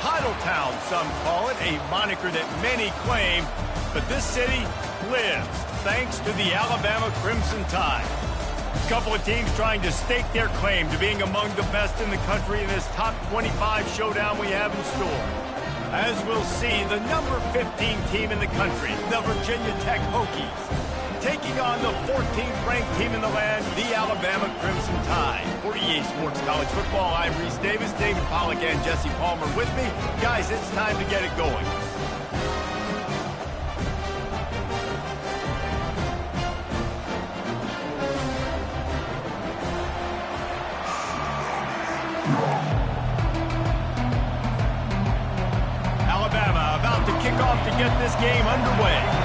Title Town, some call it, a moniker that many claim, but this city lives thanks to the Alabama Crimson Tide. A couple of teams trying to stake their claim to being among the best in the country in this top 25 showdown we have in store. As we'll see, the number 15 team in the country, the Virginia Tech Hokies, taking on the 14th ranked team in the land, the Alabama Crimson Tide. For EA Sports College Football, I'm Reese Davis, David Pollack, and Jesse Palmer with me. Guys, it's time to get it going. Alabama about to kick off to get this game underway.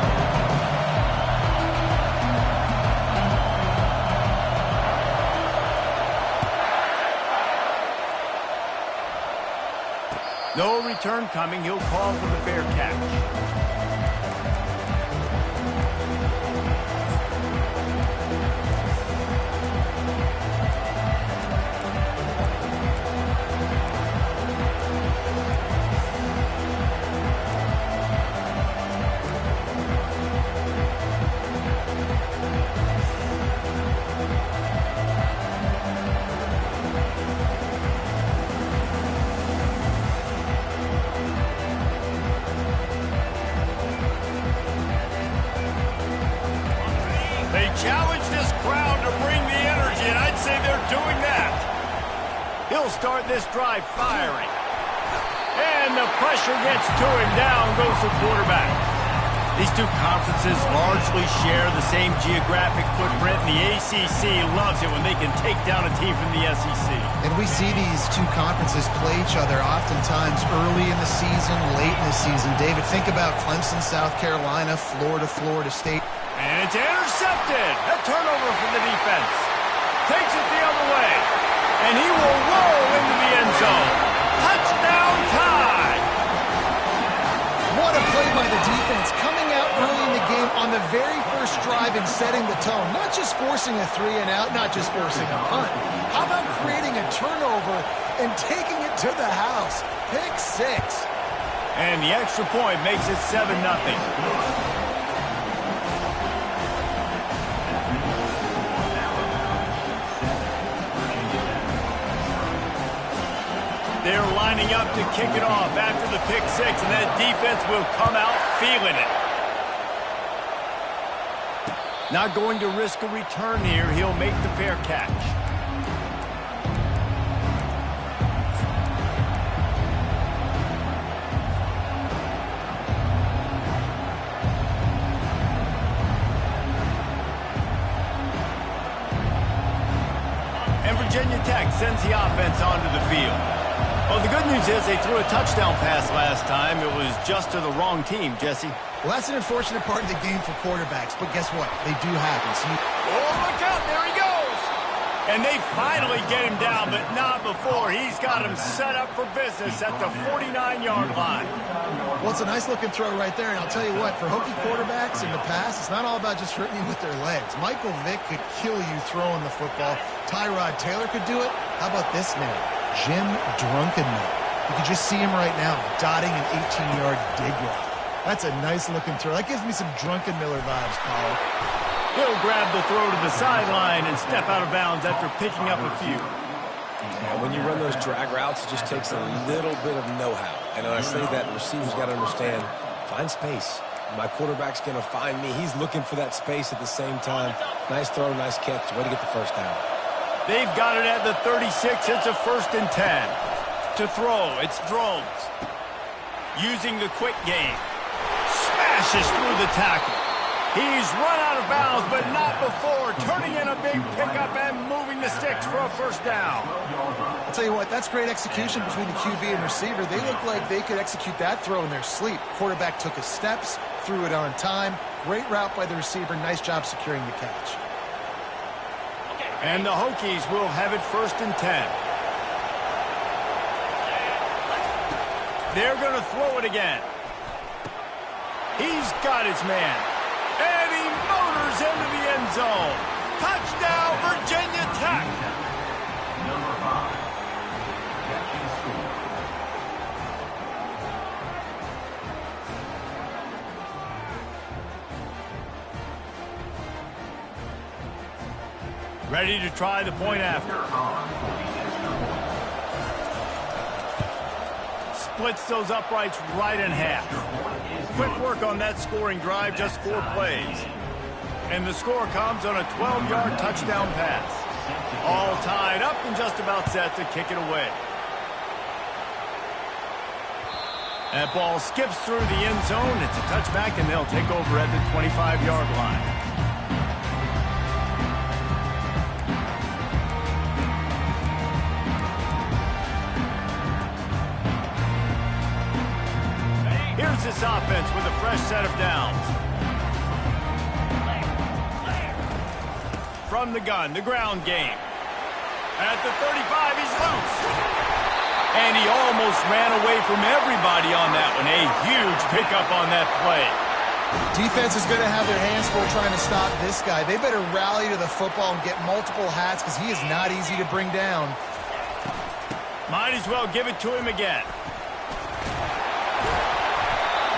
No return coming. He'll call for the fair catch. Challenge this crowd to bring the energy, and I'd say they're doing that. He'll start this drive firing. And the pressure gets to him. Down goes the quarterback. These two conferences largely share the same geographic footprint, and the ACC loves it when they can take down a team from the SEC. And we see these two conferences play each other oftentimes early in the season, late in the season. David, think about Clemson, South Carolina, Florida State. And it's intercepted. A turnover for the defense. Takes it the other way. And he will roll into the end zone. Touchdown Tide. What a play by the defense. Coming out early in the game on the very first drive and setting the tone. Not just forcing a 3-and-out, not just forcing a punt. How about creating a turnover and taking it to the house? Pick 6. And the extra point makes it 7-0. They're lining up to kick it off after the pick 6, and that defense will come out feeling it. Not going to risk a return here. He'll make the fair catch. And Virginia Tech sends the offense onto the field. Well, the good news is they threw a touchdown pass last time. It was just to the wrong team, Jesse. Well, that's an unfortunate part of the game for quarterbacks, but guess what? They do happen. So oh, look out. There he goes. And they finally get him down, but not before. He's got him set up for business at the 49-yard line. Well, it's a nice-looking throw right there, and I'll tell you what, for Hokie quarterbacks in the past, it's not all about just hurting you with their legs. Michael Vick could kill you throwing the football. Tyrod Taylor could do it. How about this name? Jim Drunkenmiller. You can just see him right now, dotting an 18-yard dig route. That's a nice-looking throw. That gives me some Drunkenmiller vibes, Paul. He'll grab the throw to the sideline and step out of bounds after picking up a few. Yeah, when you run those drag routes, it just takes a little bit of know-how. And when I say that, the receiver's got to understand, find space. My quarterback's going to find me. He's looking for that space at the same time. Nice throw, nice catch. Way to get the first down. They've got it at the 36. It's a 1st and 10. To throw, it's Drones. Using the quick game. Smashes through the tackle. He's run out of bounds, but not before. Turning in a big pickup and moving the sticks for a first down. I'll tell you what, that's great execution between the QB and receiver. They look like they could execute that throw in their sleep. Quarterback took his steps, threw it on time. Great route by the receiver. Nice job securing the catch. And the Hokies will have it 1st and 10. They're going to throw it again. He's got his man. And he motors into the end zone. Touchdown, Virginia Tech. Ready to try the point after. Splits those uprights right in half. Quick work on that scoring drive, just 4 plays. And the score comes on a 12-yard touchdown pass. All tied up and just about set to kick it away. That ball skips through the end zone. It's a touchback, and they'll take over at the 25-yard line. Here's this offense with a fresh set of downs. From the gun, the ground game. At the 35, he's loose. And he almost ran away from everybody on that one. A huge pickup on that play. Defense is going to have their hands full trying to stop this guy. They better rally to the football and get multiple hats because he is not easy to bring down. Might as well give it to him again.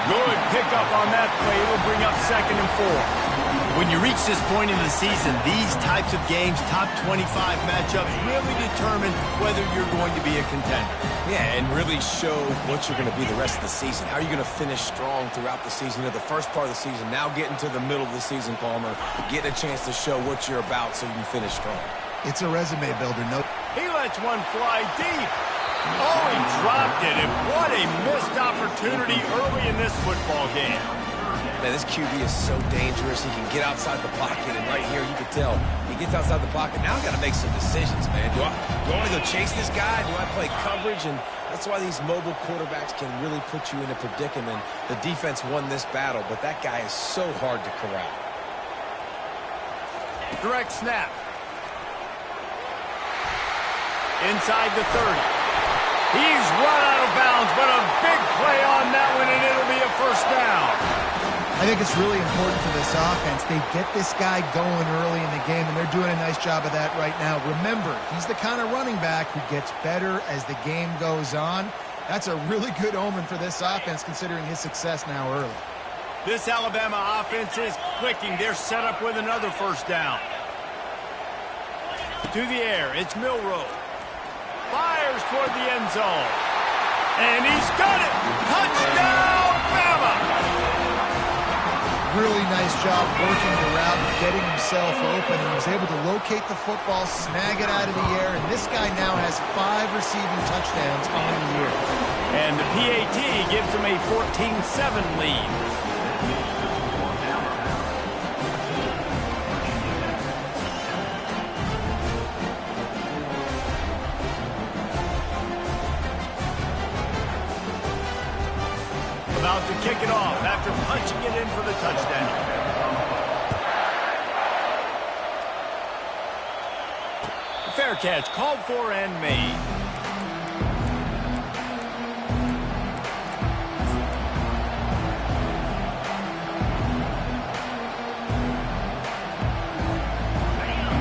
Good pickup on that play. It'll bring up 2nd and 4. When you reach this point in the season, these types of games, top 25 matchups, really determine whether you're going to be a contender. Yeah, and really show what you're going to be the rest of the season. How are you going to finish strong throughout the season, the first part of the season, now getting to the middle of the season, Palmer, getting a chance to show what you're about so you can finish strong. It's a resume builder. No. He lets one fly deep. Oh, he dropped it, and what a missed opportunity early in this football game. Man, this QB is so dangerous. He can get outside the pocket, and right here you can tell he gets outside the pocket. Now I've got to make some decisions, man. Do I want to go chase this guy? Do I play coverage? And that's why these mobile quarterbacks can really put you in a predicament. The defense won this battle, but that guy is so hard to corral. Direct snap. Inside the 30. He's run out of bounds, but a big play on that one, and it'll be a first down. I think it's really important for this offense. They get this guy going early in the game, and they're doing a nice job of that right now. Remember, he's the kind of running back who gets better as the game goes on. That's a really good omen for this offense, considering his success now early. This Alabama offense is clicking. They're set up with another first down. To the air, it's Milroe. Fires toward the end zone. And he's got it! Touchdown, Bama! Really nice job working the route and getting himself open. He was able to locate the football, snag it out of the air, and this guy now has 5 receiving touchdowns on the year. And the PAT gives him a 14-7 lead. About to kick it off after punching it in for the touchdown. Fair catch called for and made.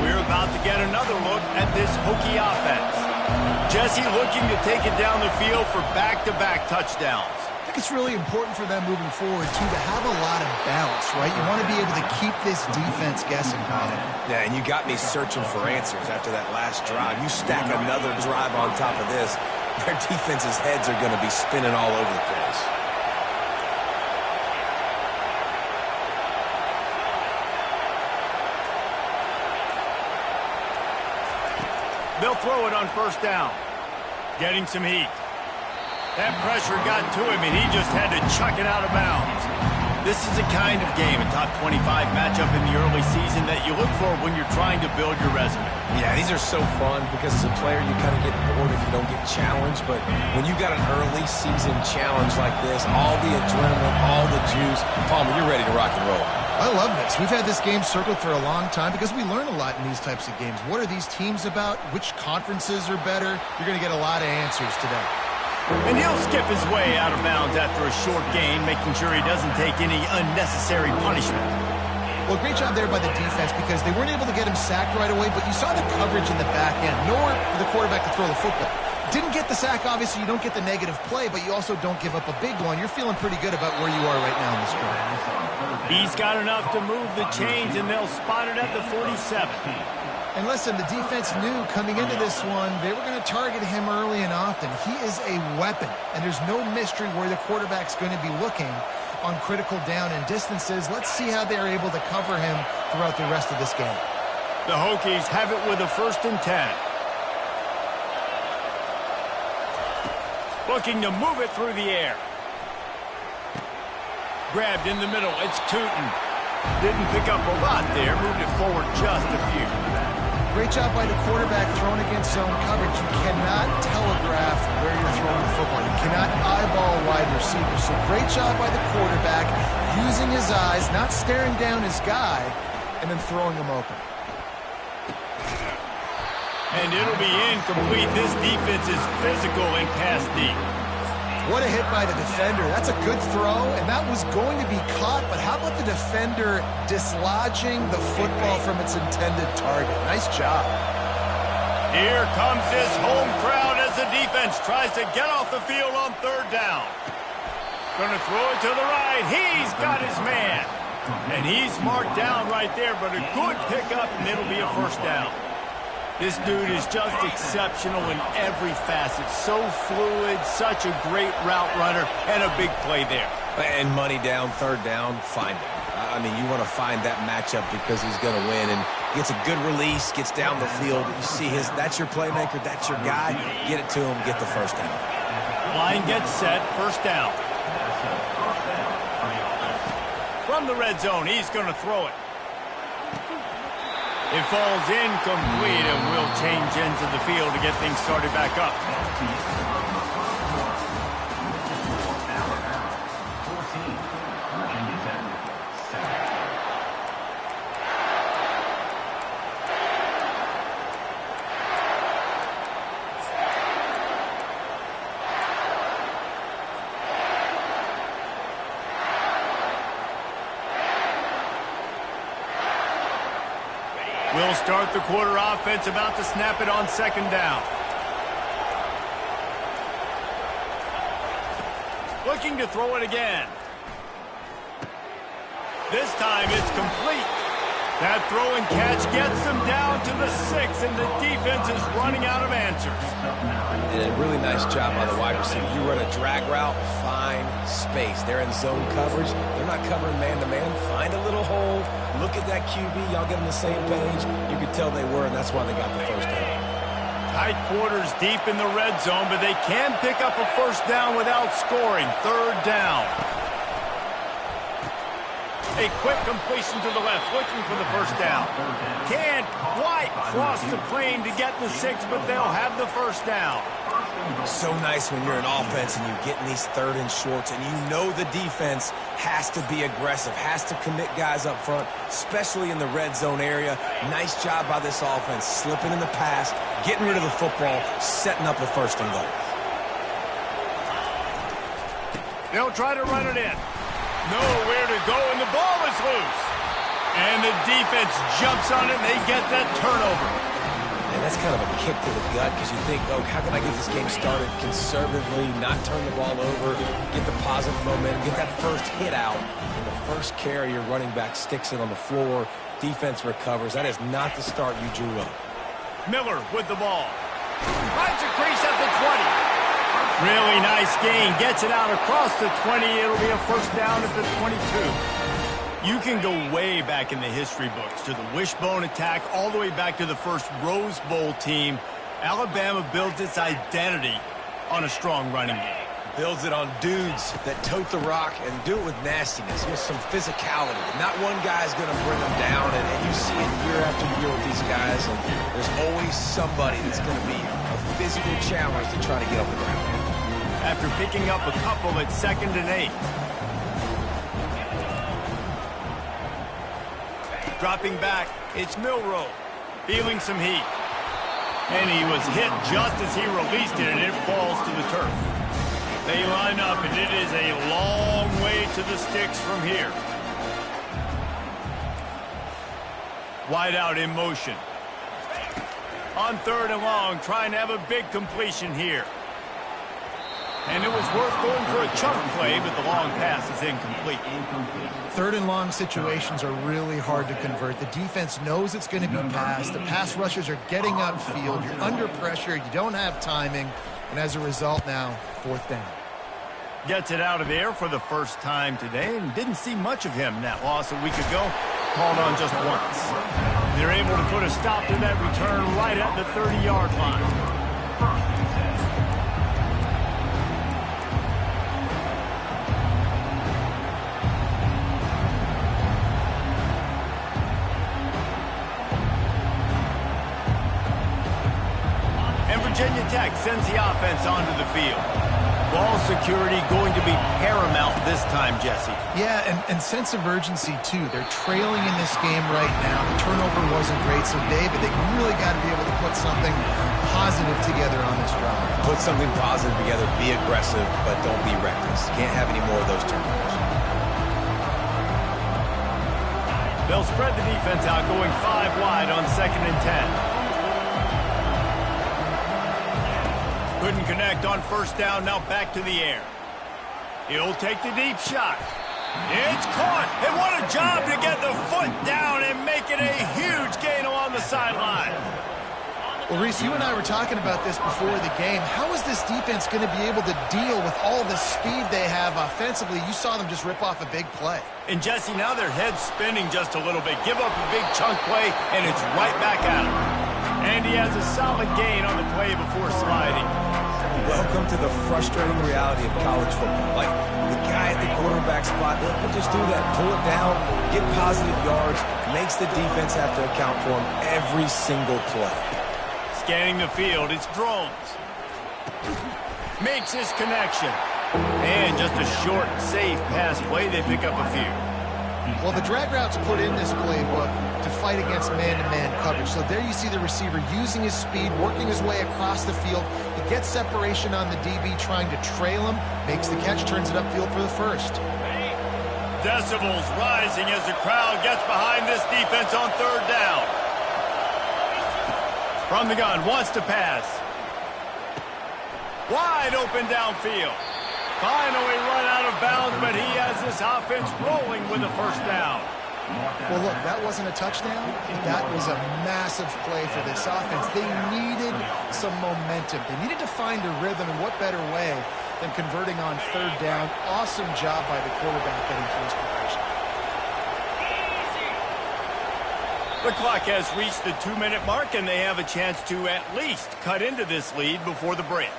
We're about to get another look at this Hokie offense. Jesse looking to take it down the field for back-to-back touchdowns. It's really important for them moving forward, too, to have a lot of balance, right? You want to be able to keep this defense guessing, Colin. Yeah, and you got me searching for answers after that last drive. You stack another drive on top of this, their defense's heads are going to be spinning all over the place. They'll throw it on first down. Getting some heat. That pressure got to him, and he just had to chuck it out of bounds. This is the kind of game, a top 25 matchup in the early season, that you look for when you're trying to build your resume. Yeah, these are so fun because as a player, you kind of get bored if you don't get challenged. But when you got an early season challenge like this, all the adrenaline, all the juice, Palmer, you're ready to rock and roll. I love this. We've had this game circled for a long time because we learn a lot in these types of games. What are these teams about? Which conferences are better? You're going to get a lot of answers today. And he'll skip his way out of bounds after a short gain, making sure he doesn't take any unnecessary punishment. Well, great job there by the defense because they weren't able to get him sacked right away, but you saw the coverage in the back end. Nowhere for the quarterback to throw the football. Didn't get the sack, obviously. You don't get the negative play, but you also don't give up a big one. You're feeling pretty good about where you are right now in this game. He's got enough to move the chains, and they'll spot it at the 47. And listen, the defense knew coming into this one, they were going to target him early and often. He is a weapon, and there's no mystery where the quarterback's going to be looking on critical down and distances. Let's see how they're able to cover him throughout the rest of this game. The Hokies have it with a 1st and 10. Looking to move it through the air. Grabbed in the middle. It's Tootin. Didn't pick up a lot there. Moved it forward just a few. Great job by the quarterback throwing against zone coverage. You cannot telegraph where you're throwing the football. You cannot eyeball a wide receiver. So great job by the quarterback using his eyes, not staring down his guy, and then throwing him open. And it'll be incomplete. This defense is physical and pass deep. What a hit by the defender. That's a good throw, and that was going to be caught, but how about the defender dislodging the football from its intended target? Nice job. Here comes this home crowd as the defense tries to get off the field on 3rd down. Gonna throw it to the right. He's got his man. And he's marked down right there, but a good pickup, and it'll be a 1st down. This dude is just exceptional in every facet. So fluid, such a great route runner, and a big play there. And money down, 3rd down, find him. I mean, you want to find that matchup because he's going to win. And gets a good release, gets down the field. You see that's your playmaker, that's your guy. Get it to him, get the 1st down. Line gets set, 1st down. From the red zone, he's going to throw it. It falls incomplete, and we'll change ends of the field to get things started back up. We'll start the quarter offense, about to snap it on 2nd down. Looking to throw it again. This time it's complete. That throw and catch gets them down to the 6, and the defense is running out of answers. And a really nice job by the wide receiver. You run a drag route, find space. They're in zone coverage. They're not covering man-to-man. Find a little hole. Look at that QB. Y'all get on the same page. You could tell they were, and that's why they got the 1st down. Tight quarters deep in the red zone, but they can pick up a 1st down without scoring. 3rd down. A quick completion to the left, looking for the 1st down. Can't quite cross the plane to get the 6, but they'll have the 1st down. So nice when you're an offense and you get in these 3rd and shorts, and you know the defense has to be aggressive, has to commit guys up front, especially in the red zone area. Nice job by this offense, slipping in the pass, getting rid of the football, setting up a 1st and goal. They'll try to run it in. Nowhere to go, and the ball is loose. And the defense jumps on it, and they get that turnover. And that's kind of a kick to the gut because you think, oh, how can I get this game started conservatively, not turn the ball over, get the positive momentum, get that 1st hit out. And the 1st carry, your running back sticks it on the floor. Defense recovers. That is not the start you drew up. Miller with the ball. Finds a crease at the 20. Really nice gain. Gets it out across the 20. It'll be a 1st down at the 22. You can go way back in the history books to the wishbone attack, all the way back to the first Rose Bowl team. Alabama builds its identity on a strong running game. Builds it on dudes that tote the rock and do it with nastiness, with some physicality. Not one guy's going to bring them down, and you see it year after year with these guys, and there's always somebody that's going to be a physical challenge to try to get off the ground. After picking up a couple at 2nd and 8. Dropping back, it's Milroe, feeling some heat. And he was hit just as he released it, and it falls to the turf. They line up, and it is a long way to the sticks from here. Wide out in motion. On 3rd and long, trying to have a big completion here. And it was worth going for a chunk play, but the long pass is incomplete. Third and long situations are really hard to convert. The defense knows it's going to be passed. The pass rushers are getting upfield. You're under pressure. You don't have timing. And as a result now, fourth down. Gets it out of there for the first time today, and didn't see much of him in that loss a week ago. Called on just once. They're able to put a stop to that return right at the 30-yard line. Virginia Tech sends the offense onto the field. Ball security going to be paramount this time, Jesse. Yeah, and sense of urgency, too. They're trailing in this game right now. The turnover wasn't great, so they really got to be able to put something positive together on this drive. Put something positive together, be aggressive, but don't be reckless. Can't have any more of those turnovers. They'll spread the defense out, going 5 wide on 2nd and 10. Couldn't connect on first down, now back to the air. He'll take the deep shot. It's caught, and what a job to get the foot down and make it a huge gain along the sideline. Well, Reese, you and I were talking about this before the game. How is this defense going to be able to deal with all the speed they have offensively? You saw them just rip off a big play. And Jesse, now their head's spinning just a little bit. Give up a big chunk play, and it's right back at him. And he has a solid gain on the play before sliding. Welcome to the frustrating reality of college football. Like, the guy at the quarterback spot, he'll just do that. Pull it down, get positive yards, makes the defense have to account for him every single play. Scanning the field, it's drones. Makes his connection. And just a short, safe pass play, they pick up a few. Well, the drag route's put in this playbook to fight against man-to-man coverage. So there you see the receiver using his speed, working his way across the field. He gets separation on the DB, trying to trail him, makes the catch, turns it upfield for the first. Decibels rising as the crowd gets behind this defense on 3rd down. From the gun, wants to pass. Wide open downfield. Finally run out of bounds, but he has this offense rolling with a first down. Well, look, that wasn't a touchdown. That was a massive play for this offense. They needed some momentum. They needed to find a rhythm, and what better way than converting on 3rd down. Awesome job by the quarterback getting first progression. The clock has reached the 2-minute mark, and they have a chance to at least cut into this lead before the break.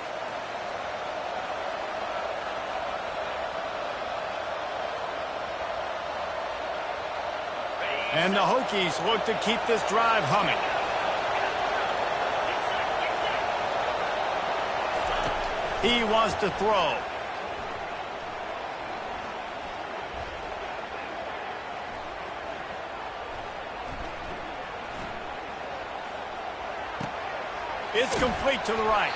And the Hokies look to keep this drive humming. He wants to throw. It's complete to the right.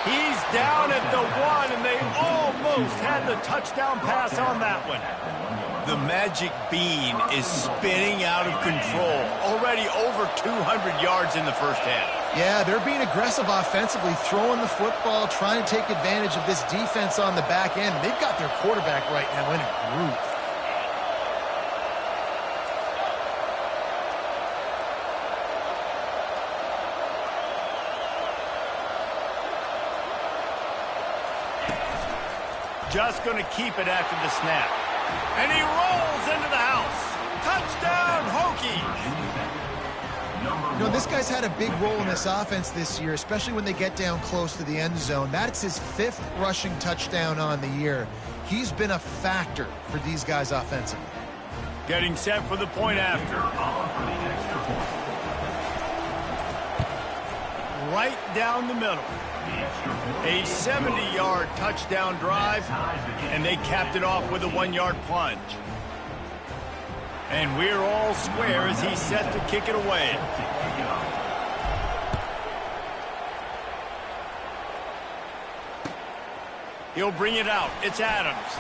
He's down at the 1, and they almost had the touchdown pass on that one. The magic bean is spinning out of control. Already over 200 yards in the first half. Yeah, they're being aggressive offensively, throwing the football, trying to take advantage of this defense on the back end. They've got their quarterback right now in a groove. Just going to keep it after the snap. And he rolls into the house. Touchdown, Hokies! You know, this guy's had a big role in this offense this year, especially when they get down close to the end zone. That's his 5th rushing touchdown on the year. He's been a factor for these guys offensively. Getting set for the point after. Right down the middle. A 70-yard touchdown drive, and they capped it off with a 1-yard plunge. And we're all square as he's set to kick it away. He'll bring it out. It's Adams.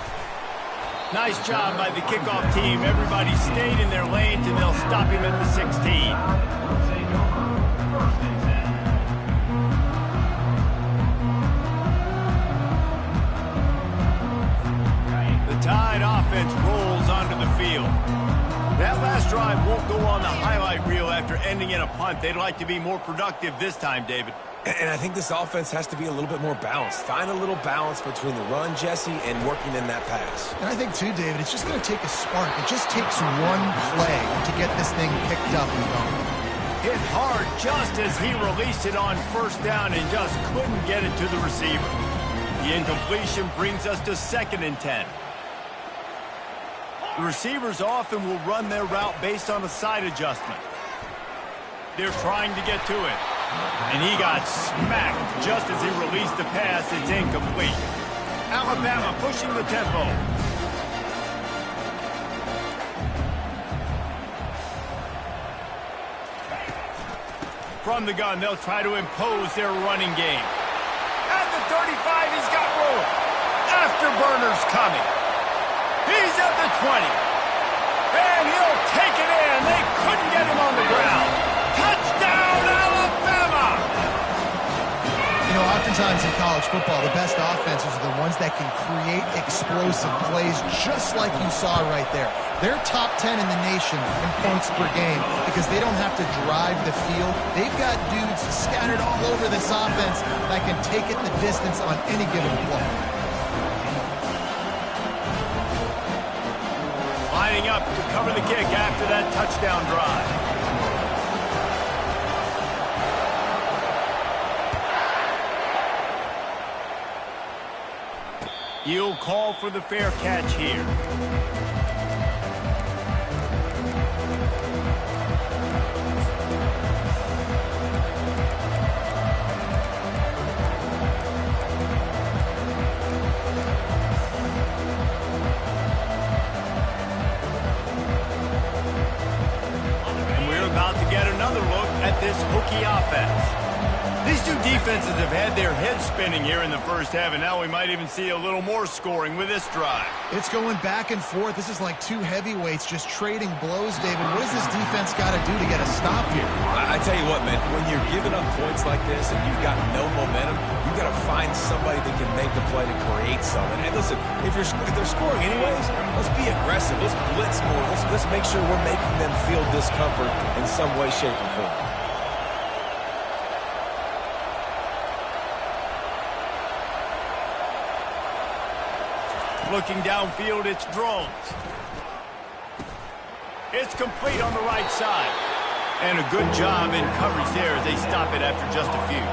Nice job by the kickoff team. Everybody stayed in their lanes, and they'll stop him at the 16. Tide offense rolls onto the field. That last drive won't go on the highlight reel after ending in a punt. They'd like to be more productive this time, David. And I think this offense has to be a little bit more balanced. Find a little balance between the run, Jesse, and working in that pass. And I think, too, David, it's just going to take a spark. It just takes one play to get this thing picked up and going. Hit hard just as he released it on first down and just couldn't get it to the receiver. The incompletion brings us to 2nd and 10. The receivers often will run their route based on a side adjustment. They're trying to get to it. And he got smacked just as he released the pass. It's incomplete. Alabama pushing the tempo. From the gun, they'll try to impose their running game. At the 35, he's got room. Afterburner's coming. He's at the 20. And he'll take it in. They couldn't get him on the ground. Touchdown, Alabama! You know, oftentimes in college football, the best offenses are the ones that can create explosive plays just like you saw right there. They're top 10 in the nation in points per game because they don't have to drive the field. They've got dudes scattered all over this offense that can take it the distance on any given play. Lining up to cover the kick after that touchdown drive. He'll call for the fair catch here. And we're about to get another look at this Hokie offense. These two defenses have had their heads spinning here in the first half, and now we might even see a little more scoring with this drive. It's going back and forth. This is like two heavyweights just trading blows, David. What does this defense got to do to get a stop here? I tell you what, man, when you're giving up points like this and you've got no momentum, you've got to find somebody that can make the play to create something. And listen, if they're scoring anyways, let's be aggressive. Let's blitz more. Let's make sure we're making them feel discomfort in some way, shape, or form. Looking downfield, it's drones. It's complete on the right side. And a good job in coverage there as they stop it after just a few.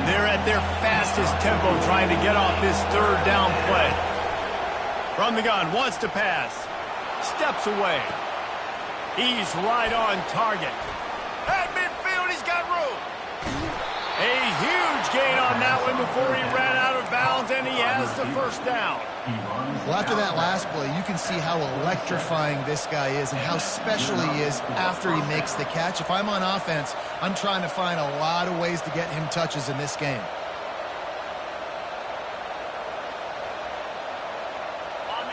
They're at their fastest tempo trying to get off this third down play. From the gun, wants to pass. Steps away. He's right on target. At midfield, he's got room. A huge gain on that one before he ran out of bounds, and he has the first down. Well, after that last play, you can see how electrifying this guy is and how special he is after he makes the catch. If I'm on offense, I'm trying to find a lot of ways to get him touches in this game.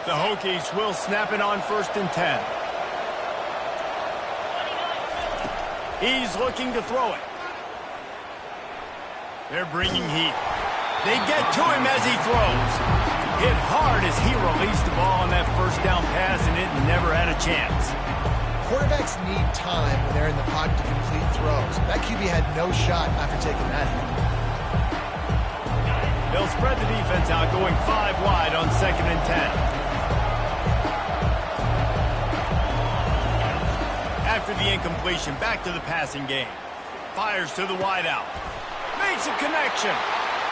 The Hokies will snap it on 1st and 10. He's looking to throw it. They're bringing heat. They get to him as he throws. Hit hard as he released the ball on that first down pass, and it never had a chance. Quarterbacks need time when they're in the pocket to complete throws. That QB had no shot after taking that hit. They'll spread the defense out, going 5 wide on 2nd and 10. After the incompletion, back to the passing game. Fires to the wideout. Makes a connection.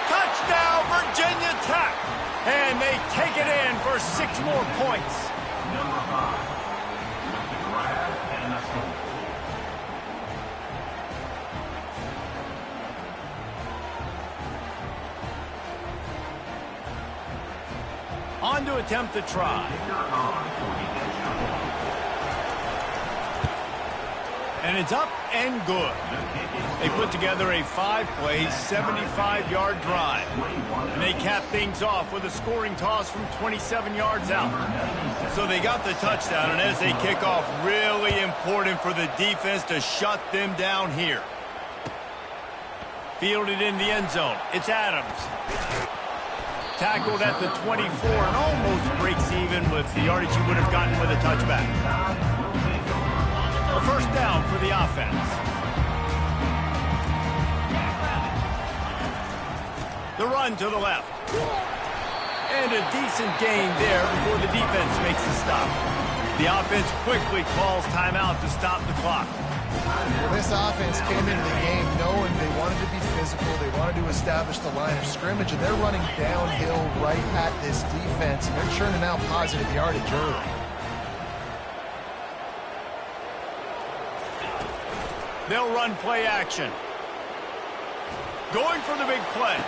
Touchdown, Virginia Tech. And they take it in for 6 more points. On to attempt the try. And it's up and good. They put together a 5-play, 75-yard drive. And they cap things off with a scoring toss from 27 yards out. So they got the touchdown, and as they kick off, really important for the defense to shut them down here. Fielded in the end zone. It's Adams. Tackled at the 24 and almost breaks even even with the yardage he would have gotten with a touchback. A first down for the offense. The run to the left. And a decent gain there before the defense makes the stop. The offense quickly calls timeout to stop the clock. Well, this offense came into the game knowing they wanted to be physical. They wanted to establish the line of scrimmage, and they're running downhill right at this defense, and they're churning out positive yardage early. They'll run play action. Going for the big play.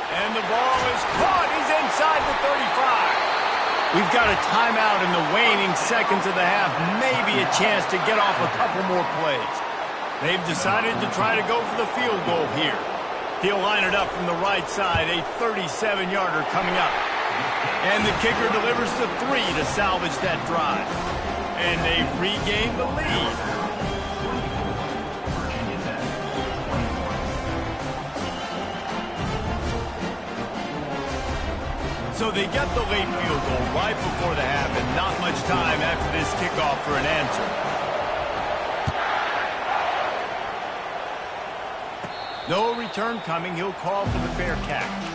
And the ball is caught. He's inside the 35. We've got a timeout in the waning seconds of the half. Maybe a chance to get off a couple more plays. They've decided to try to go for the field goal here. He'll line it up from the right side. A 37-yarder coming up. And the kicker delivers the 3 to salvage that drive. And they've regained the lead. So they get the late field goal right before the half, and not much time after this kickoff for an answer. No return coming. He'll call for the fair catch.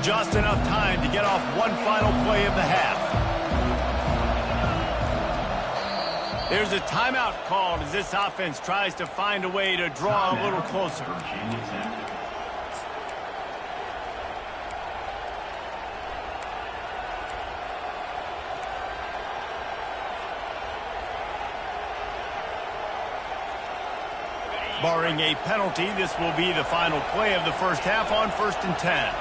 Just enough time to get off one final play of the half. There's a timeout called as this offense tries to find a way to draw a little closer. Barring a penalty, this will be the final play of the first half on 1st and 10.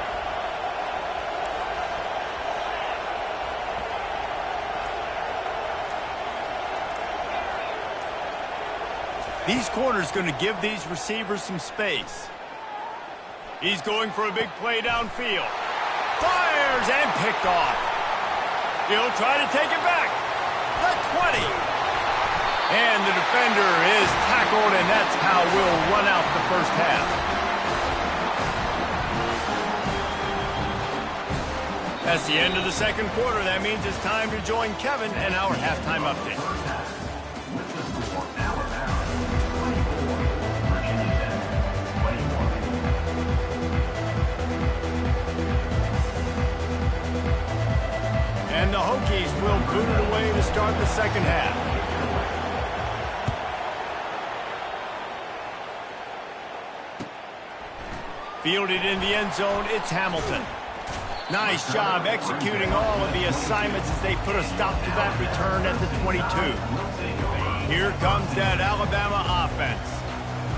These corners going to give these receivers some space. He's going for a big play downfield. Fires and picked off. He'll try to take it back. The 20. And the defender is tackled, and that's how we'll run out the first half. That's the end of the second quarter. That means it's time to join Kevin and our halftime update. And the Hokies will boot it away to start the second half. Fielded in the end zone, it's Hamilton. Nice job executing all of the assignments as they put a stop to that return at the 22. Here comes that Alabama offense.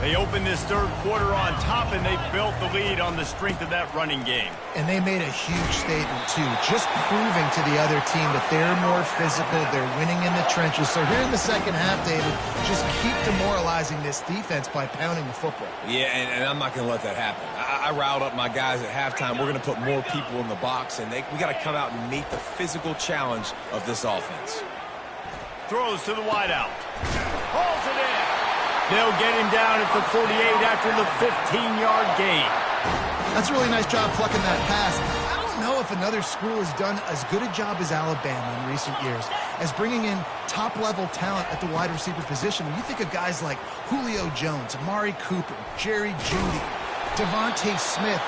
They opened this third quarter on top, and they built the lead on the strength of that running game. And they made a huge statement, too, just proving to the other team that they're more physical, they're winning in the trenches. So here in the second half, David, just keep demoralizing this defense by pounding the football. Yeah, and I'm not going to let that happen. I riled up my guys at halftime. We're going to put more people in the box, and we got to come out and meet the physical challenge of this offense. Throws to the wideout. Hauls it in. They'll get him down at the 48 after the 15-yard gain. That's a really nice job plucking that pass. I don't know if another school has done as good a job as Alabama in recent years as bringing in top-level talent at the wide receiver position. When you think of guys like Julio Jones, Amari Cooper, Jerry Jeudy, Devontae Smith,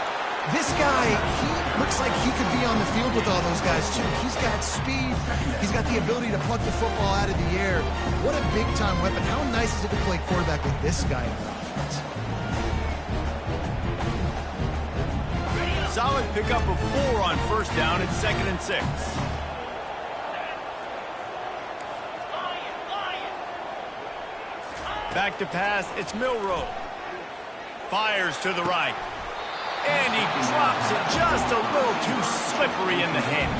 this guy, he looks like he could be on the field with all those guys, too. He's got speed. He's got the ability to pluck the football out of the air. What a big-time weapon. How nice is it to play quarterback with this guy in the offense? Solid pickup of 4 on first down. It's 2nd and 6. Back to pass. It's Milroe. Fires to the right. And he drops it just a little too slippery in the hands.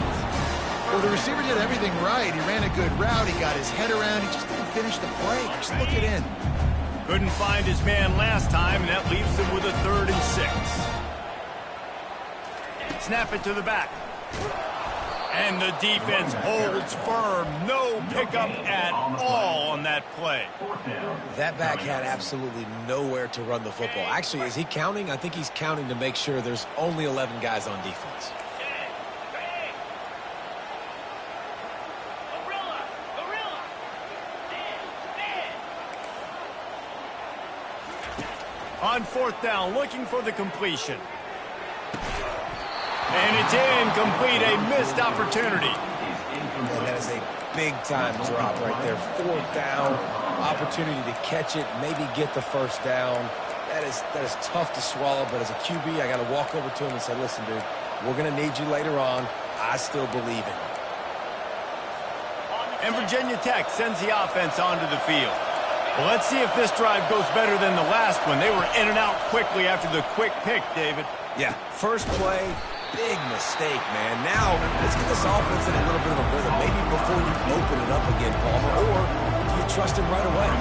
Well, the receiver did everything right. He ran a good route. He got his head around. He just didn't finish the play. Just look it in. Couldn't find his man last time, and that leaves him with a 3rd and 6. Snap it to the back. And the defense holds firm. No pickup at all on that play. That back had absolutely nowhere to run the football. Actually, is he counting? I think he's counting to make sure there's only 11 guys on defense. On 4th down, looking for the completion. And it's incomplete, a missed opportunity. And that is a big-time drop right there. 4th down, opportunity to catch it, maybe get the 1st down. That is tough to swallow, but as a QB, I got to walk over to him and say, listen, dude, we're going to need you later on. I still believe in you. And Virginia Tech sends the offense onto the field. Well, let's see if this drive goes better than the last one. They were in and out quickly after the quick pick, David. Yeah, first play, big mistake, man. Now, let's get this offense in a little bit of a rhythm. Maybe before you open it up again, Palmer, or do you trust him right away?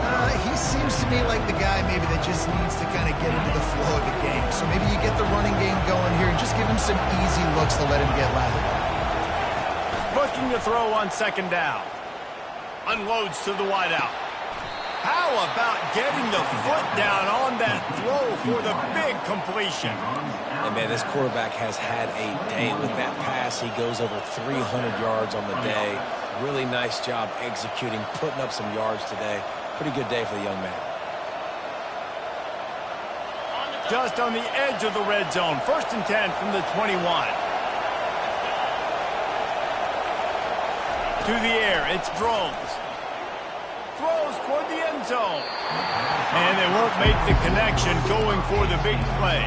He seems to me like the guy maybe that just needs to kind of get into the flow of the game. So maybe you get the running game going here and just give him some easy looks to let him get lathered up. Looking to throw on 2nd down. Unloads to the wideout. How about getting the foot down on that throw for the big completion? And, man, this quarterback has had a day with that pass. He goes over 300 yards on the day. Really nice job executing, putting up some yards today. Pretty good day for the young man. Just on the edge of the red zone. 1st and 10 from the 21. To the air, it's Drones. Throws toward the end zone. And they won't make the connection going for the big play.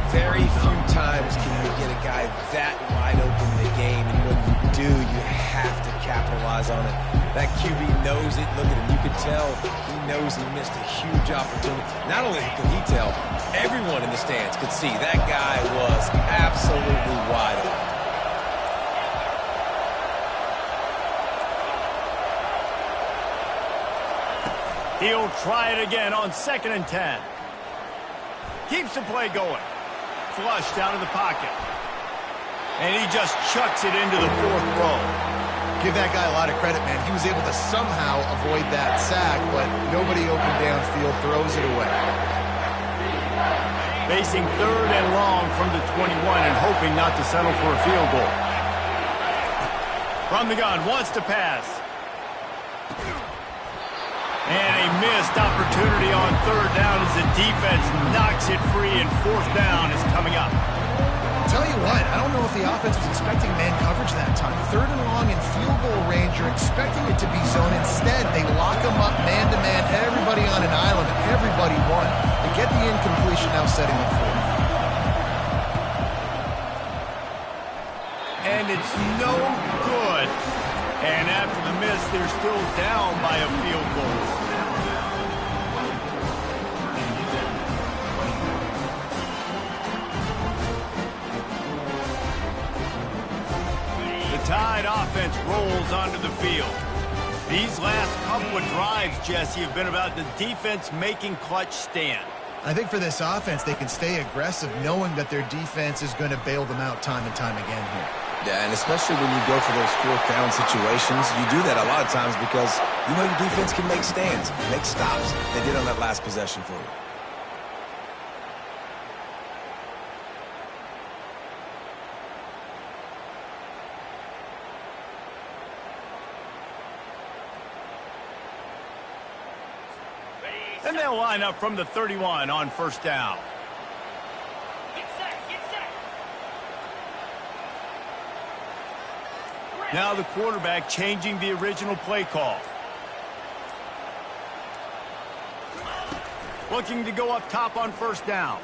Very few times can you get a guy that wide open in the game, and when you do, you have to capitalize on it. That QB knows it. Look at him. You can tell he knows he missed a huge opportunity. Not only could he tell, everyone in the stands could see that guy was absolutely wide open. He'll try it again on 2nd and 10. Keeps the play going. Flushed out of the pocket. And he just chucks it into the 4th row. Give that guy a lot of credit, man. He was able to somehow avoid that sack, but nobody open downfield, throws it away. Facing 3rd and long from the 21 and hoping not to settle for a field goal. From the gun, wants to pass. And a missed opportunity on 3rd down as the defense knocks it free, and 4th down is coming up. Tell you what, I don't know if the offense was expecting man coverage that time. 3rd and long in field goal range, you're expecting it to be zone. Instead, they lock them up man-to-man, everybody on an island, and everybody won. They get the incompletion, now setting the 4th. And it's no good. And after the miss, they're still down by a field goal. The Tide offense rolls onto the field. These last couple of drives, Jesse, have been about the defense making clutch stand. I think for this offense, they can stay aggressive knowing that their defense is going to bail them out time and time again here. Yeah, and especially when you go for those 4th down situations, you do that a lot of times because you know your defense can make stands, make stops. They did on that last possession for you. And they'll line up from the 31 on 1st down. Now the quarterback changing the original play call. Looking to go up top on 1st down.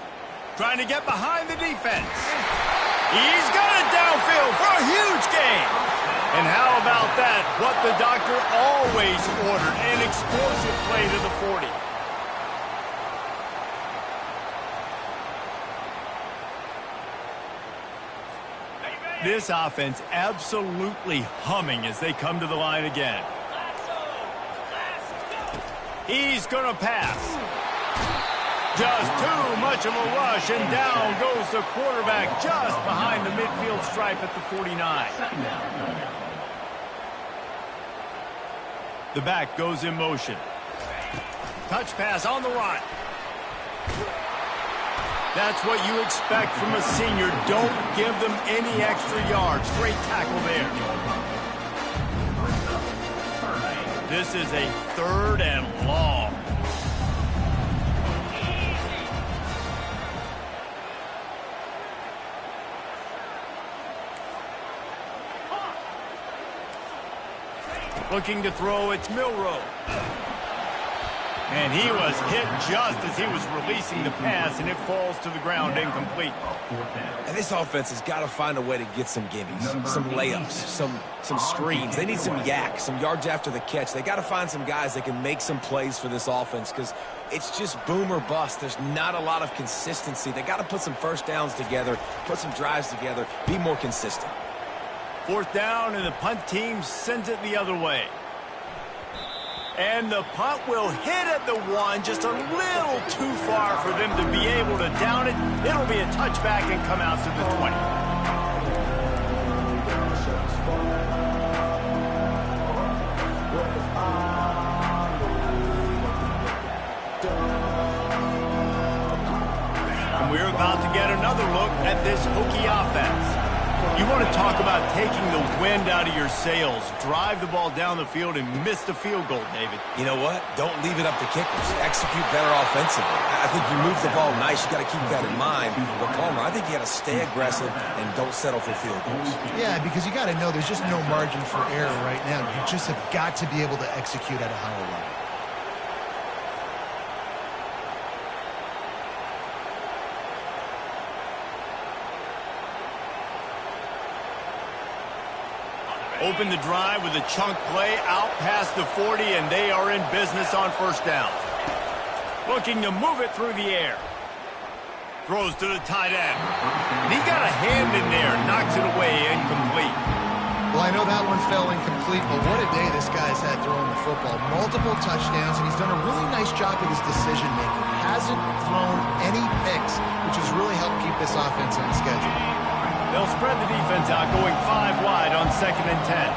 Trying to get behind the defense. He's got it downfield for a huge gain. And how about that? What the doctor always ordered, an explosive play to the 40. This offense absolutely humming as they come to the line again. He's going to pass. Just too much of a rush, and down goes the quarterback just behind the midfield stripe at the 49. The back goes in motion. Touch pass on the run. That's what you expect from a senior. Don't give them any extra yards. Great tackle there. This is a 3rd and long. Looking to throw, it's Milroe. And he was hit just as he was releasing the pass, and it falls to the ground incomplete. And this offense has got to find a way to get some gimmies, some layups, some screens. They need some yak, some yards after the catch. They got to find some guys that can make some plays for this offense because it's just boom or bust. There's not a lot of consistency. They got to put some first downs together, put some drives together, be more consistent. 4th down, and the punt team sends it the other way. And the punt will hit at the 1, just a little too far for them to be able to down it. It'll be a touchback and come out to the 20. And we're about to get another look at this Hokie offense. You want to talk about taking the wind out of your sails. Drive the ball down the field and miss the field goal, David. You know what? Don't leave it up to kickers. Execute better offensively. I think you move the ball nice. You got to keep that in mind. But, Palmer, I think you got to stay aggressive and don't settle for field goals. Yeah, because you got to know there's just no margin for error right now. You just have got to be able to execute at a higher level. Open the drive with a chunk play out past the 40, and they are in business on 1st down. Looking to move it through the air. Throws to the tight end. And he got a hand in there, knocks it away, incomplete. Well, I know that one fell incomplete, but what a day this guy's had throwing the football. Multiple touchdowns, and he's done a really nice job with his decision-making. Hasn't thrown any picks, which has really helped keep this offense on schedule. They'll spread the defense out, going 5 wide on 2nd and 10.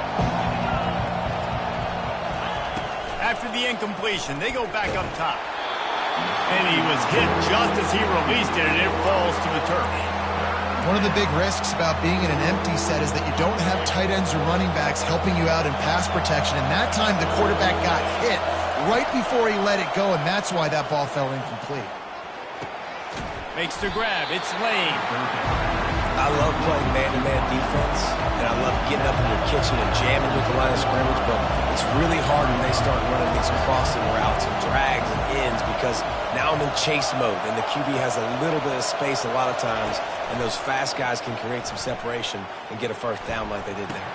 After the incompletion, they go back up top. And he was hit just as he released it, and it falls to the turf. One of the big risks about being in an empty set is that you don't have tight ends or running backs helping you out in pass protection. And that time, the quarterback got hit right before he let it go, and that's why that ball fell incomplete. Makes the grab. It's Lane. I love playing man-to-man defense, and I love getting up in your kitchen and jamming with the line of scrimmage, but it's really hard when they start running these crossing routes and drags and ends because now I'm in chase mode, and the QB has a little bit of space a lot of times, and those fast guys can create some separation and get a 1st down like they did there.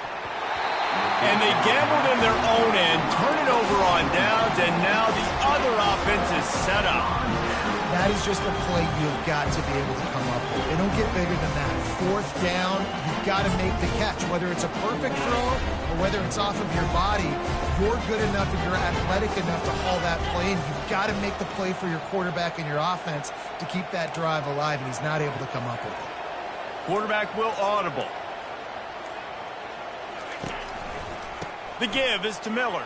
And they gambled in their own end, turn it over on downs, and now the other offense is set up. That is just a play you've got to be able to come up with. They don't get bigger than that. 4th down, you've got to make the catch. Whether it's a perfect throw or whether it's off of your body, you're good enough and you're athletic enough to haul that play, and you've got to make the play for your quarterback and your offense to keep that drive alive, and he's not able to come up with it. Quarterback will audible. The give is to Miller.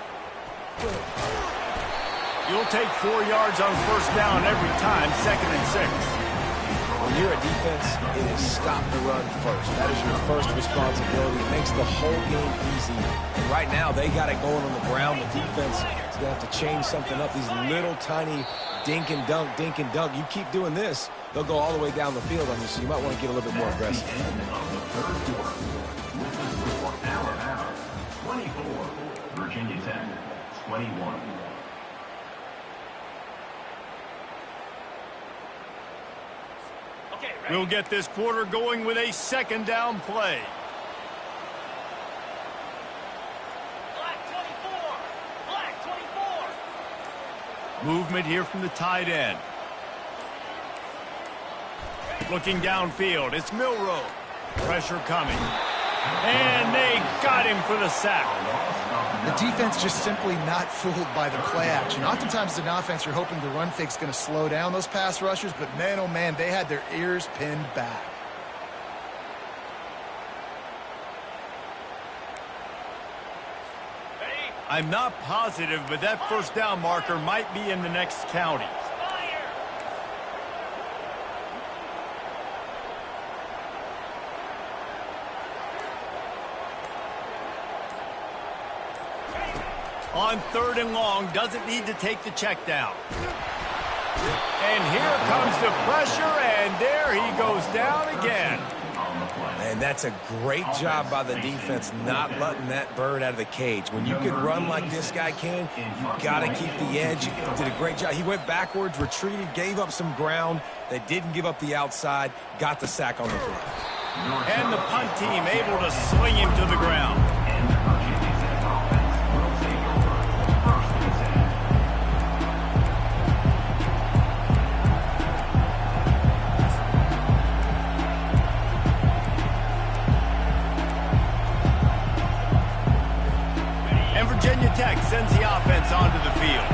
You'll take 4 yards on 1st down every time, 2nd and 6. When you're a defense, it is stop the run first. That is your first responsibility. It makes the whole game easy. And right now, they got it going on the ground. The defense is going to have to change something up. These little tiny dink and dunk, dink and dunk. You keep doing this, they'll go all the way down the field on you, so you might want to get a little bit more aggressive. 24, Virginia Tech, 21. We'll get this quarter going with a 2nd down play. Black 24. Movement here from the tight end. Looking downfield, it's Milroe. Pressure coming. And they got him for the sack. The defense just simply not fooled by the play action. Oftentimes as an offense, you're hoping the run fake's going to slow down those pass rushers, but man, oh man, they had their ears pinned back. I'm not positive, but that first down marker might be in the next county. On 3rd and long, doesn't need to take the check down. And here comes the pressure, and there he goes down again. And that's a great job by the defense not letting that bird out of the cage. When you can run like this guy can, you got to keep the edge. He did a great job. He went backwards, retreated, gave up some ground. They didn't give up the outside, got the sack on the play. And the punt team able to sling him to the ground. Tech sends the offense onto the field.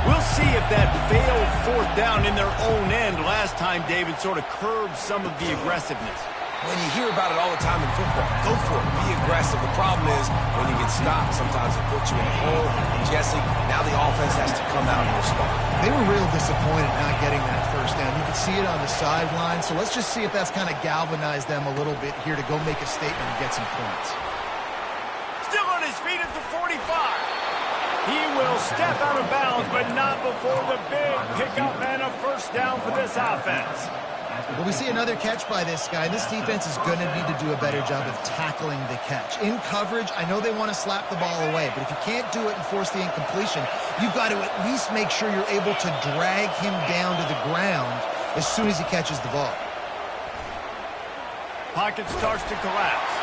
We'll see if that failed 4th down in their own end last time, David, sort of curbed some of the aggressiveness. When you hear about it all the time in football, go for it. Be aggressive. The problem is when you get stopped, sometimes it puts you in a hole. And Jesse, now the offense has to come out and respond. They were real disappointed not getting that first down. You could see it on the sideline. So let's just see if that's kind of galvanized them a little bit here to go make a statement and get some points. Still on his feet at the 45. He will step out of bounds, but not before the big pickup and a first down for this offense. Well, we see another catch by this guy. This defense is going to need to do a better job of tackling the catch. In coverage, I know they want to slap the ball away, but if you can't do it and force the incompletion, you've got to at least make sure you're able to drag him down to the ground as soon as he catches the ball. Pocket starts to collapse.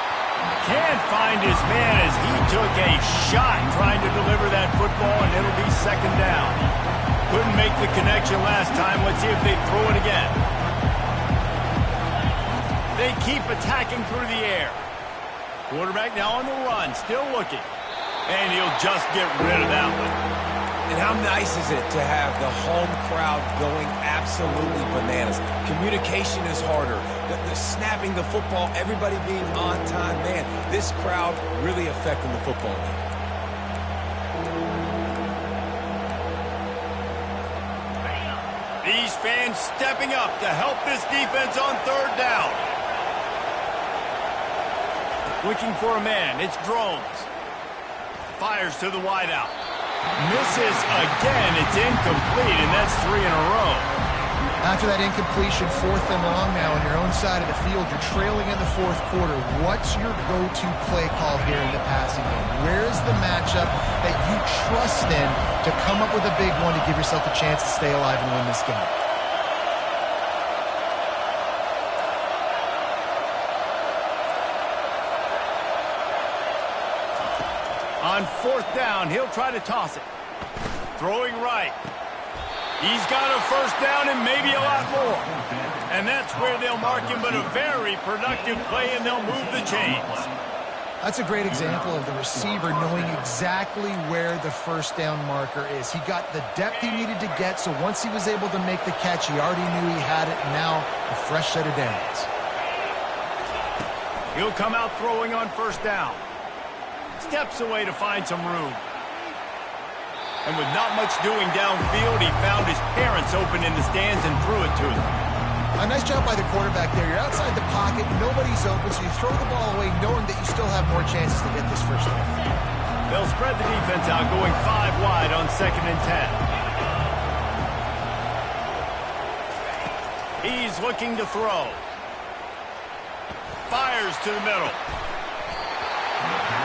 Can't find his man as he took a shot trying to deliver that football, and it'll be 2nd down. Couldn't make the connection last time. Let's see if they throw it again. They keep attacking through the air. Quarterback now on the run, still looking. And he'll just get rid of that one. And how nice is it to have the home crowd going absolutely bananas? Communication is harder. The snapping the football, everybody being on time. Man, this crowd really affecting the football game. These fans stepping up to help this defense on 3rd down. Looking for a man. It's Drones. Fires to the wideout. Misses again. It's incomplete, and that's 3 in a row. After that incompletion, 4th and long now on your own side of the field, you're trailing in the 4th quarter. What's your go-to play call here in the passing game? Where's the matchup that you trust in to come up with a big one to give yourself a chance to stay alive and win this game? On 4th down, he'll try to toss it. Throwing right. He's got a first down and maybe a lot more. And that's where they'll mark him, but a very productive play, and they'll move the chains. That's a great example of the receiver knowing exactly where the first down marker is. He got the depth he needed to get, so once he was able to make the catch, he already knew he had it, and now a fresh set of downs. He'll come out throwing on first down. Steps away to find some room. And with not much doing downfield, he found his parents open in the stands and threw it to them. A nice job by the quarterback there. You're outside the pocket, nobody's open, so you throw the ball away knowing that you still have more chances to get this first down. They'll spread the defense out, going 5 wide on 2nd and 10. He's looking to throw. Fires to the middle.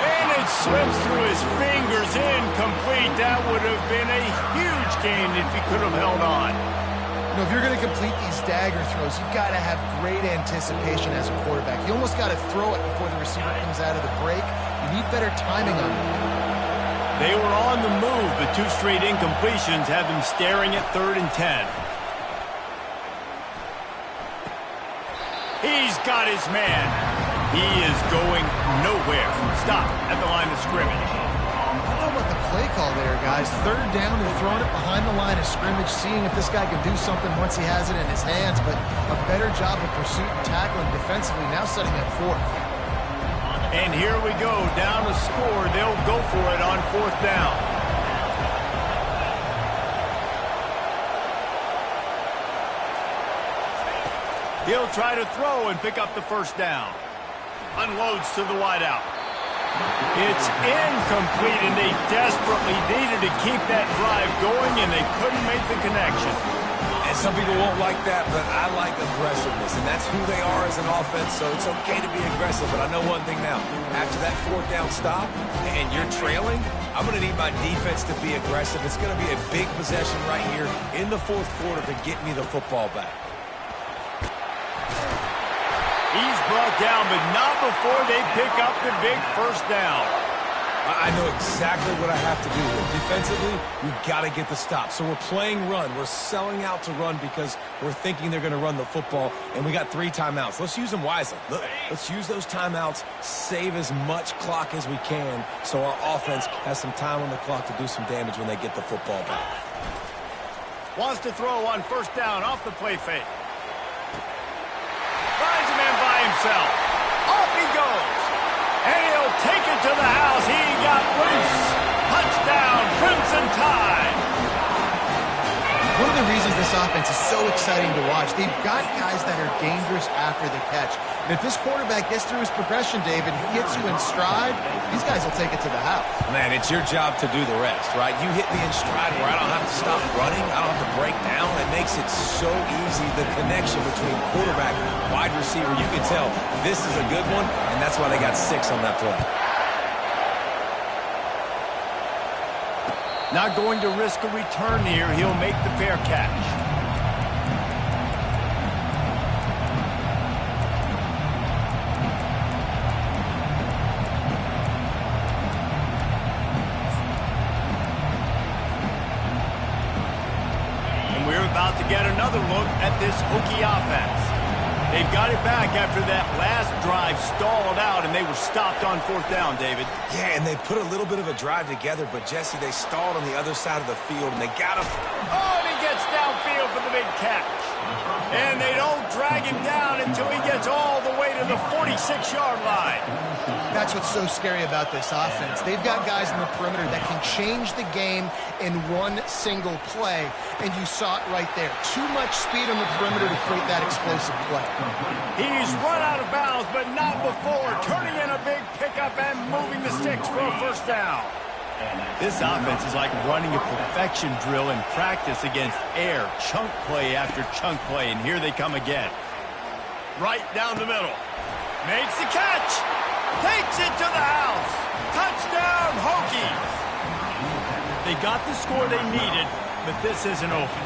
And it slips through his fingers, incomplete. That would have been a huge gain if he could have held on. You know, if you're going to complete these dagger throws, you've got to have great anticipation as a quarterback. You almost got to throw it before the receiver comes out of the break. You need better timing on it. They were on the move, but 2 straight incompletions have them staring at 3rd and 10. He's got his man. He is going nowhere. Stop at the line of scrimmage. know about the play call there, guys. Third down, they're throwing it behind the line of scrimmage, seeing if this guy can do something once he has it in his hands, but a better job of pursuit and tackling defensively, now setting up fourth. And here we go, down to score. They'll go for it on fourth down. He'll try to throw and pick up the first down. Unloads to the wideout. It's incomplete, and they desperately needed to keep that drive going, and they couldn't make the connection. And some people won't like that, but I like aggressiveness, and that's who they are as an offense, so it's okay to be aggressive. But I know one thing now. After that fourth down stop and you're trailing, I'm going to need my defense to be aggressive. It's going to be a big possession right here in the fourth quarter to get me the football back. He's brought down, but not before they pick up the big first down. I know exactly what I have to do here. Defensively, we've got to get the stop. So we're playing run. We're selling out to run because we're thinking they're going to run the football, and we got 3 timeouts. Let's use them wisely. Let's use those timeouts, save as much clock as we can so our offense has some time on the clock to do some damage when they get the football back. Wants to throw on first down off the play fake. Finds a man by himself. Off he goes. And he'll take it to the house. He got loose. Touchdown, Crimson Tide. One of the reasons this offense is so exciting to watch, they've got guys that are dangerous after the catch. And if this quarterback gets through his progression, David, he gets you in stride, these guys will take it to the house. Man, it's your job to do the rest, right? You hit me in stride where I don't have to stop running. I don't have to break down. It makes it so easy, the connection between quarterback, wide receiver. You can tell this is a good one, and that's why they got 6 on that play. Not going to risk a return here. He'll make the fair catch. And we're about to get another look at this Hokie offense. They've got it back after that last drive stalled out, and they were stopped on fourth down, David. Yeah, and they put a little bit of a drive together, but, Jesse, they stalled on the other side of the field, and they got him. Oh, and he gets downfield for the big catch. And they don't drag him down until he gets all the way to the 46-yard line. That's what's so scary about this offense. They've got guys in the perimeter that can change the game in one single play, and you saw it right there. Too much speed on the perimeter to create that explosive play. He's run out of bounds, but not before, turning in a big pickup and moving the sticks for a first down. This offense is like running a perfection drill in practice against air, chunk play after chunk play, and here they come again. Right down the middle. Makes the catch. Takes it to the house. Touchdown, Hokies. They got the score they needed, but this isn't over.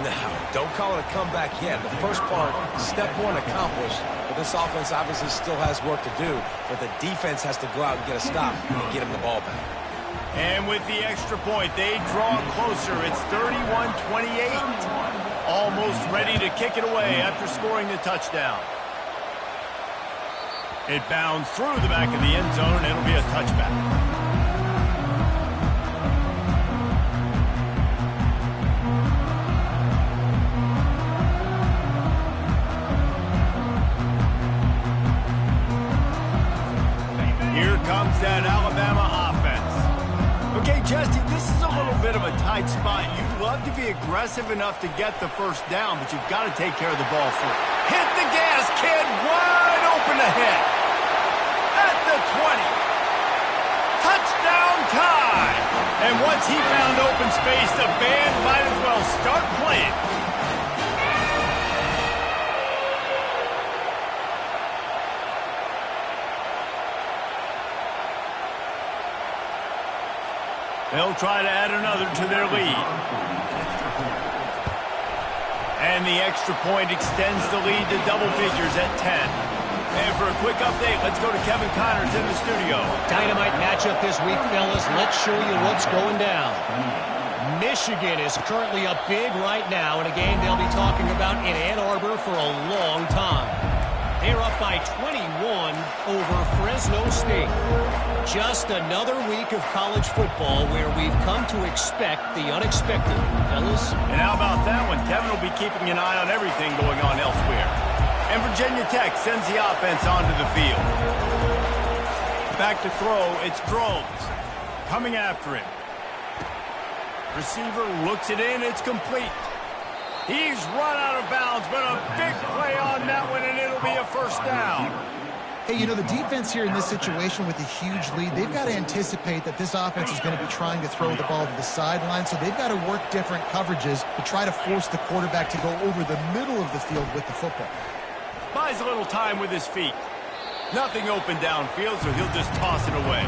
No, don't call it a comeback yet. The first part, step 1 accomplished, but this offense obviously still has work to do, but the defense has to go out and get a stop and get him the ball back. And with the extra point, they draw closer. It's 31-28. Almost ready to kick it away after scoring the touchdown. It bounds through the back of the end zone, and it'll be a touchback. Here comes that Alabama offense. Okay, Jesse, this is a little bit of a tight spot. You'd love to be aggressive enough to get the first down, but you've got to take care of the ball first. Hit the gas, kid. Wide open ahead. At the 20. Touchdown time. And once he found open space, the band might as well start playing. They'll try to add another to their lead. And the extra point extends the lead to double figures at 10. And for a quick update, let's go to Kevin Connors in the studio. Dynamite matchup this week, fellas. Let's show you what's going down. Michigan is currently up big right now in a game they'll be talking about in Ann Arbor for a long time. They're up by 21 over Fresno State. Just another week of college football where we've come to expect the unexpected, fellas. And how about that one? Kevin will be keeping an eye on everything going on elsewhere. And Virginia Tech sends the offense onto the field. Back to throw, it's Groves. Coming after him. Receiver looks it in, it's complete. He's run out of bounds, but a big play on that one, and it'll be a first down. Hey, you know, the defense here in this situation with a huge lead, they've got to anticipate that this offense is going to be trying to throw the ball to the sideline, so they've got to work different coverages to try to force the quarterback to go over the middle of the field with the football. Buys a little time with his feet. Nothing open downfield, so he'll just toss it away.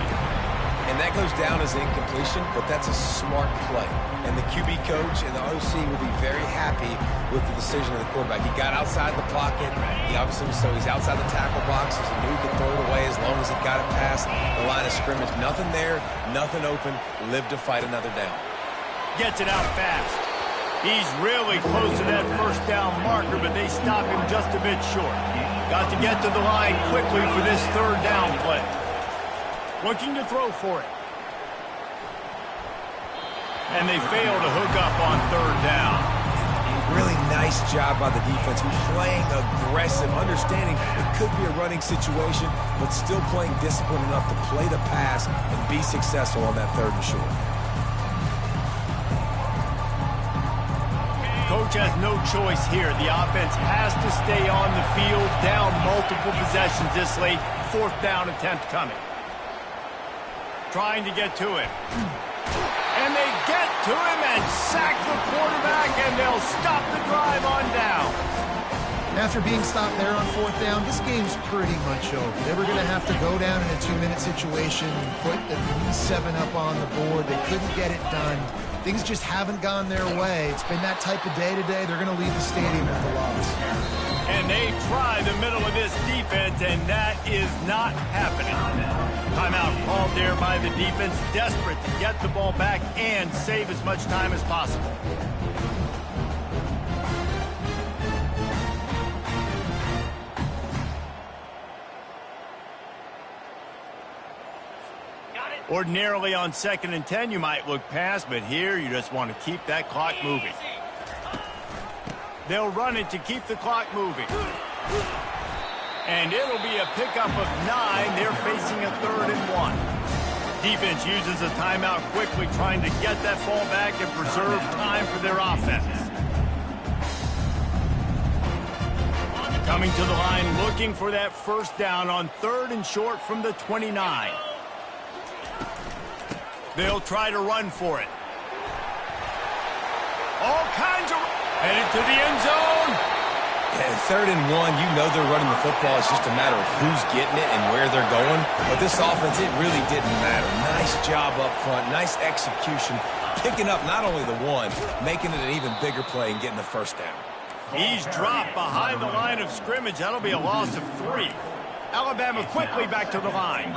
And that goes down as an incompletion, but that's a smart play. And the QB coach and the OC will be very happy with the decision of the quarterback. He got outside the pocket. He obviously, so he's outside the tackle box. He knew he could throw it away as long as he got it past the line of scrimmage. Nothing there, nothing open. Live to fight another down. Gets it out fast. He's really close to that first down marker, but they stop him just a bit short. Got to get to the line quickly for this third down play. Looking to throw for it. And they fail to hook up on third down. Really nice job by the defense, playing aggressive, understanding it could be a running situation, but still playing disciplined enough to play the pass and be successful on that third and short. Coach has no choice here. The offense has to stay on the field, down multiple possessions this late. Fourth down attempt coming. Trying to get to him. And they get to him and sack the quarterback, and they'll stop the drive on down. After being stopped there on fourth down, this game's pretty much over. They were going to have to go down in a 2-minute situation, put at least 7 up on the board. They couldn't get it done. Things just haven't gone their way. It's been that type of day today. They're going to leave the stadium with the loss. And they try the middle of this defense, and that is not happening. Timeout called there by the defense, desperate to get the ball back and save as much time as possible. Ordinarily on 2nd and 10, you might look past, but here you just want to keep that clock moving. They'll run it to keep the clock moving. And it'll be a pickup of 9. They're facing a 3rd and 1. Defense uses a timeout quickly, trying to get that ball back and preserve time for their offense. Coming to the line, looking for that first down on 3rd and short from the 29. They'll try to run for it. All kinds of... Headed to the end zone. Yeah, 3rd and 1, you know they're running the football. It's just a matter of who's getting it and where they're going. But this offense, it really didn't matter. Nice job up front, nice execution. Picking up not only the 1, making it an even bigger play and getting the first down. He's dropped behind the line of scrimmage. That'll be a loss of 3. Alabama quickly back to the line.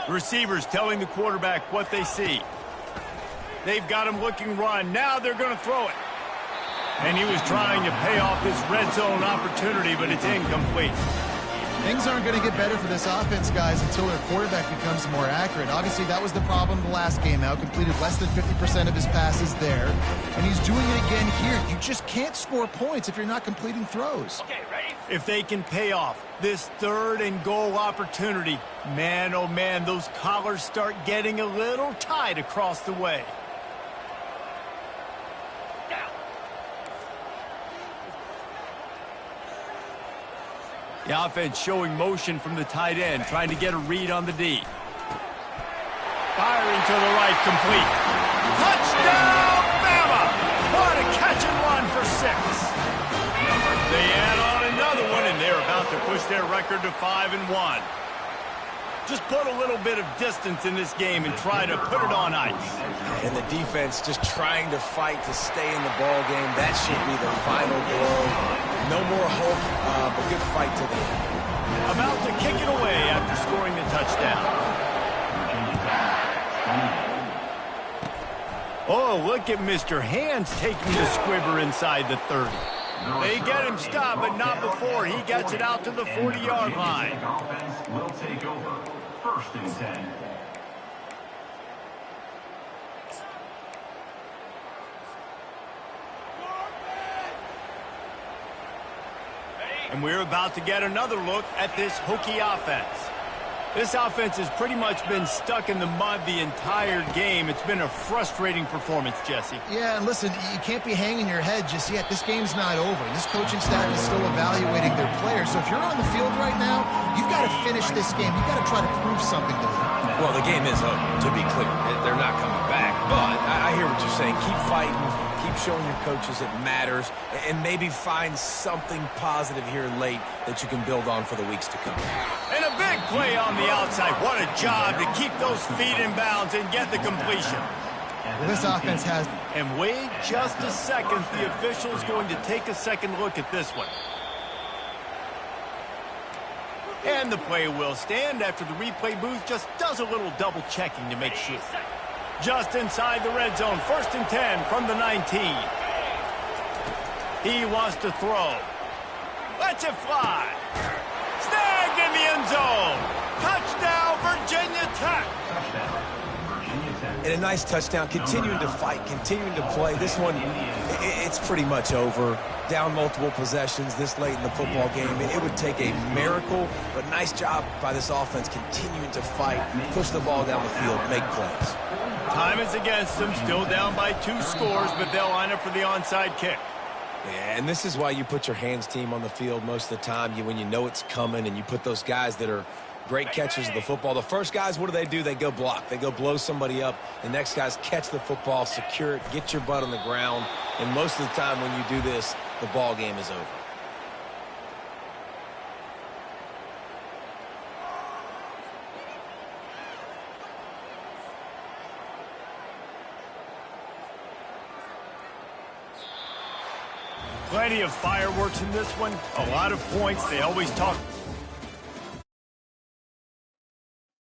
Receivers telling the quarterback what they see. They've got him looking run. Now they're going to throw it. And he was trying to pay off this red zone opportunity, but it's incomplete. Things aren't going to get better for this offense, guys, until their quarterback becomes more accurate. Obviously, that was the problem the last game out. Completed less than 50% of his passes there. And he's doing it again here. You just can't score points if you're not completing throws. Okay, ready? If they can pay off this 3rd and goal opportunity, man, oh man, those collars start getting a little tight across the way. The offense showing motion from the tight end, trying to get a read on the D. Firing to the right, complete. Touchdown, Bama! What a catch and run for 6. They add on another one, and they're about to push their record to 5-1. Just put a little bit of distance in this game and try to put it on ice. And the defense just trying to fight to stay in the ball game. That should be the final blow. No more hope, but good fight to the end. About to kick it away after scoring the touchdown. Oh, look at Mr. Hands taking the squibber inside the 30. They get him stopped, but not before he gets it out to the 40-yard line. Offense will take over. 1st and 10. And we're about to get another look at this Hokie offense. This offense has pretty much been stuck in the mud the entire game. It's been a frustrating performance, Jesse. Yeah, and listen, you can't be hanging your head just yet. This game's not over. This coaching staff is still evaluating their players. So if you're on the field right now, you've got to finish this game. You've got to try to prove something to them. Well, the game is over, to be clear. They're not coming back. But I hear what you're saying. Keep fighting. Keep showing your coaches it matters. And maybe find something positive here late that you can build on for the weeks to come. And a big play on the outside. What a job to keep those feet in bounds and get the completion. Well, this offense has... And wait just a second. The official's going to take a second look at this one. And the play will stand after the replay booth just does a little double checking to make sure. Just inside the red zone, 1st and 10 from the 19. He wants to throw. Lets it fly. Snagged in the end zone. Touchdown, Virginia Tech. Touchdown, Virginia Tech. And a nice touchdown, continuing to fight, continuing to play. This one, it's pretty much over. Down multiple possessions this late in the football game. It would take a miracle, but nice job by this offense continuing to fight, push the ball down the field, make plays. Time is against them, still down by 2 scores, but they'll line up for the onside kick. Yeah, and this is why you put your hands team on the field most of the time, when you know it's coming, and you put those guys that are great catchers of the football. The first guys, what do? They go block. They go blow somebody up. The next guys catch the football, secure it, get your butt on the ground. And most of the time when you do this, the ball game is over. Plenty of fireworks in this one. A lot of points. They always talk